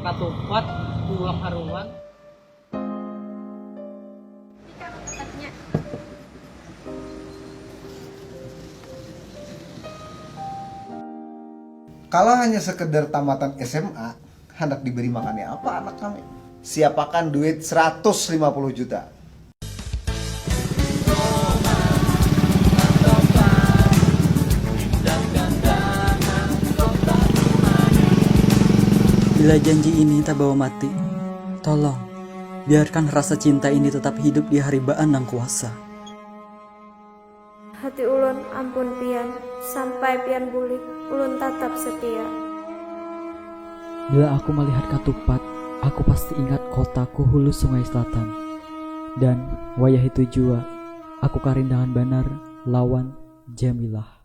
katupat uang haruan. Kalau hanya sekedar tamatan SMA, hendak diberi makannya apa anak kami? Siapakan duit 150 juta. Bila janji ini tak bawa mati, tolong biarkan rasa cinta ini tetap hidup di haribaan Nang Kuasa. Hati ulun ampun pian, sampai pian bulik, ulun tetap setia. Bila aku melihat katupat, aku pasti ingat kotaku hulu sungai selatan. Dan wayah itu jua, aku karindangan banar lawan Jamilah.